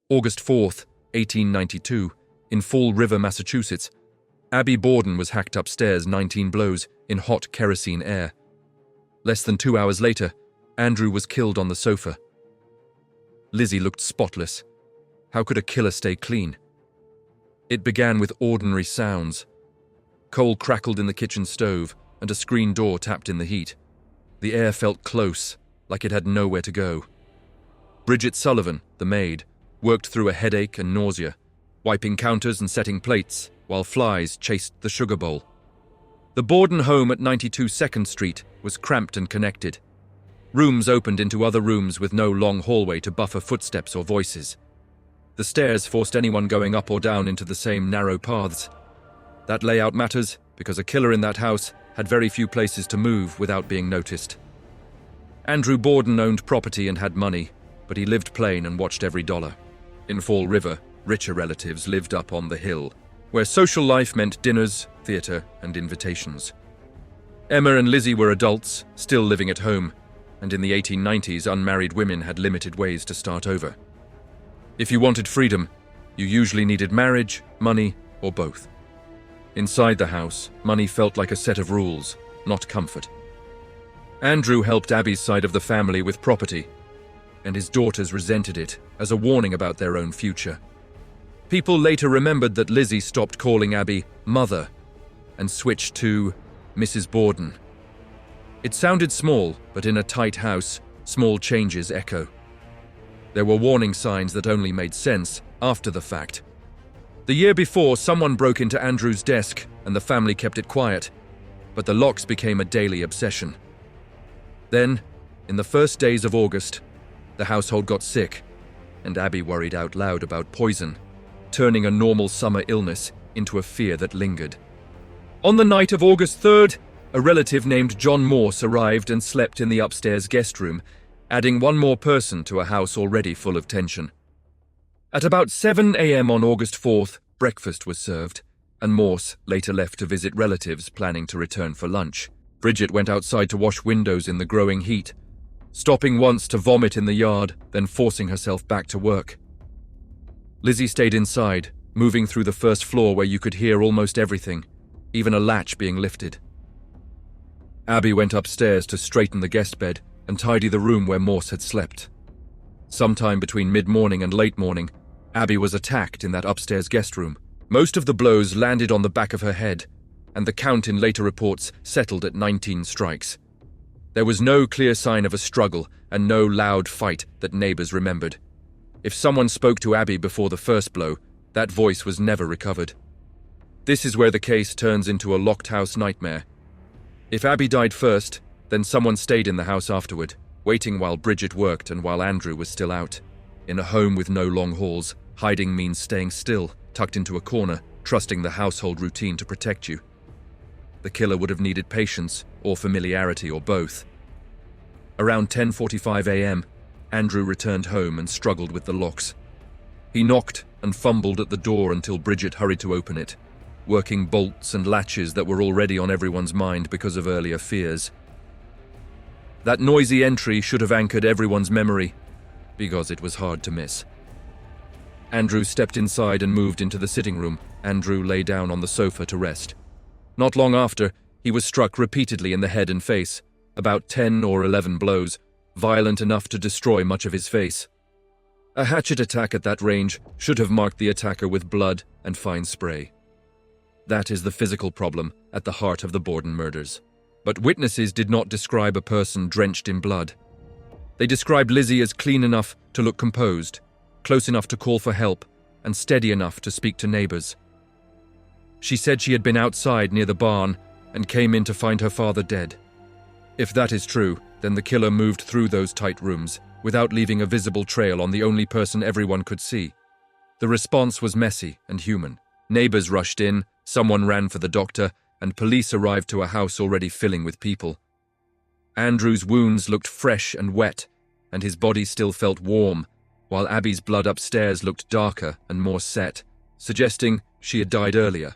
August 4th, 1892, in Fall River, Massachusetts, Abby Borden was hacked upstairs 19 blows in hot kerosene air. Less than 2 hours later, Andrew was killed on the sofa. Lizzie looked spotless. How could a killer stay clean? It began with ordinary sounds. Coal crackled in the kitchen stove, and a screen door tapped in the heat. The air felt close, like it had nowhere to go. Bridget Sullivan, the maid, worked through a headache and nausea, wiping counters and setting plates, while flies chased the sugar bowl. The Borden home at 92 2nd Street was cramped and connected. Rooms opened into other rooms with no long hallway to buffer footsteps or voices. The stairs forced anyone going up or down into the same narrow paths. That layout matters because a killer in that house had very few places to move without being noticed. Andrew Borden owned property and had money, but he lived plain and watched every dollar. In Fall River, richer relatives lived up on the hill, where social life meant dinners, theater, and invitations. Emma and Lizzie were adults, still living at home, and in the 1890s, unmarried women had limited ways to start over. If you wanted freedom, you usually needed marriage, money, or both. Inside the house, money felt like a set of rules, not comfort. Andrew helped Abby's side of the family with property, and his daughters resented it as a warning about their own future. People later remembered that Lizzie stopped calling Abby Mother and switched to Mrs. Borden. It sounded small, but in a tight house, small changes echo. There were warning signs that only made sense after the fact. The year before, someone broke into Andrew's desk and the family kept it quiet, but the locks became a daily obsession. Then, in the first days of August, the household got sick, and Abby worried out loud about poison, turning a normal summer illness into a fear that lingered. On the night of August 3rd, a relative named John Morse arrived and slept in the upstairs guest room, adding one more person to a house already full of tension. At about 7 a.m. on August 4th, breakfast was served, and Morse later left to visit relatives planning to return for lunch. Bridget went outside to wash windows in the growing heat, stopping once to vomit in the yard, then forcing herself back to work. Lizzie stayed inside, moving through the first floor where you could hear almost everything, even a latch being lifted. Abby went upstairs to straighten the guest bed and tidy the room where Morse had slept. Sometime between mid-morning and late morning, Abby was attacked in that upstairs guest room. Most of the blows landed on the back of her head, and the count in later reports settled at 19 strikes. There was no clear sign of a struggle and no loud fight that neighbors remembered. If someone spoke to Abby before the first blow, that voice was never recovered. This is where the case turns into a locked house nightmare. If Abby died first, then someone stayed in the house afterward, waiting while Bridget worked and while Andrew was still out. In a home with no long halls, hiding means staying still, tucked into a corner, trusting the household routine to protect you. The killer would have needed patience, or familiarity, or both. Around 10:45 a.m., Andrew returned home and struggled with the locks. He knocked and fumbled at the door until Bridget hurried to open it, working bolts and latches that were already on everyone's mind because of earlier fears. That noisy entry should have anchored everyone's memory, because it was hard to miss. Andrew stepped inside and moved into the sitting room. Andrew lay down on the sofa to rest. Not long after, he was struck repeatedly in the head and face, about 10 or 11 blows, violent enough to destroy much of his face. A hatchet attack at that range should have marked the attacker with blood and fine spray. That is the physical problem at the heart of the Borden murders. But witnesses did not describe a person drenched in blood. They described Lizzie as clean enough to look composed, close enough to call for help, and steady enough to speak to neighbors. She said she had been outside near the barn and came in to find her father dead. If that is true, then the killer moved through those tight rooms without leaving a visible trail on the only person everyone could see. The response was messy and human. Neighbors rushed in, someone ran for the doctor, and police arrived to a house already filling with people. Andrew's wounds looked fresh and wet, and his body still felt warm, while Abby's blood upstairs looked darker and more set, suggesting she had died earlier.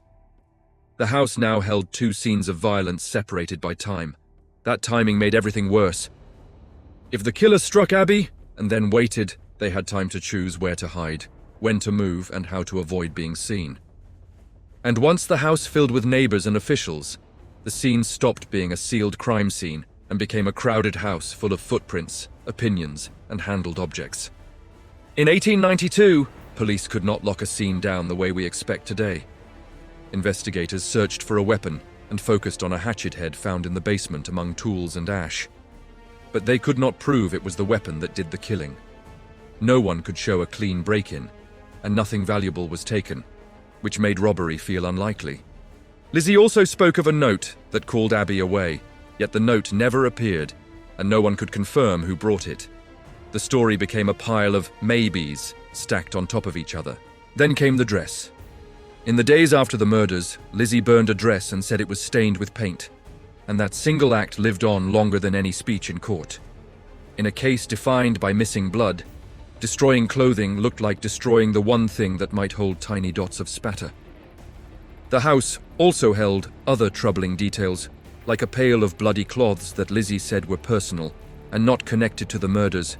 The house now held 2 scenes of violence separated by time. That timing made everything worse. If the killer struck Abby and then waited, they had time to choose where to hide. when to move, and how to avoid being seen. And once the house filled with neighbors and officials, the scene stopped being a sealed crime scene and became a crowded house full of footprints, opinions, and handled objects. In 1892, police could not lock a scene down the way we expect today. Investigators searched for a weapon and focused on a hatchet head found in the basement among tools and ash. But they could not prove it was the weapon that did the killing. No one could show a clean break-in, and nothing valuable was taken, which made robbery feel unlikely. Lizzie also spoke of a note that called Abby away, yet the note never appeared, and no one could confirm who brought it. The story became a pile of maybes stacked on top of each other. Then came the dress. In the days after the murders, Lizzie burned a dress and said it was stained with paint, and that single act lived on longer than any speech in court. In a case defined by missing blood, destroying clothing looked like destroying the one thing that might hold tiny dots of spatter. The house also held other troubling details, like a pail of bloody cloths that Lizzie said were personal and not connected to the murders.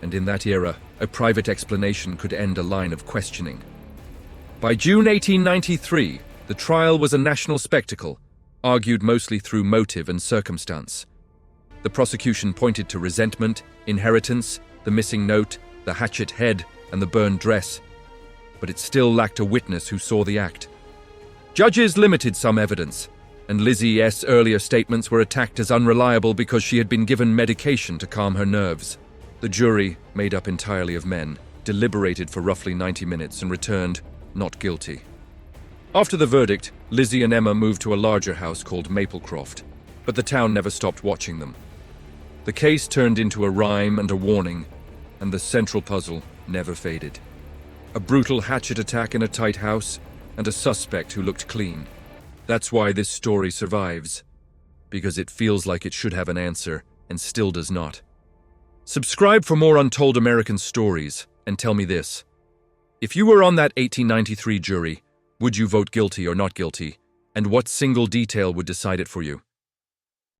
And in that era, a private explanation could end a line of questioning. By June 1893, the trial was a national spectacle, argued mostly through motive and circumstance. The prosecution pointed to resentment, inheritance, the missing note, the hatchet head, and the burned dress, but it still lacked a witness who saw the act. Judges limited some evidence, and Lizzie's earlier statements were attacked as unreliable because she had been given medication to calm her nerves. The jury, made up entirely of men, deliberated for roughly 90 minutes and returned not guilty. After the verdict, Lizzie and Emma moved to a larger house called Maplecroft, but the town never stopped watching them. The case turned into a rhyme and a warning, and the central puzzle never faded. A brutal hatchet attack in a tight house, and a suspect who looked clean. That's why this story survives, because it feels like it should have an answer, and still does not. Subscribe for more Untold American stories, and tell me this. If you were on that 1893 jury, would you vote guilty or not guilty? And what single detail would decide it for you?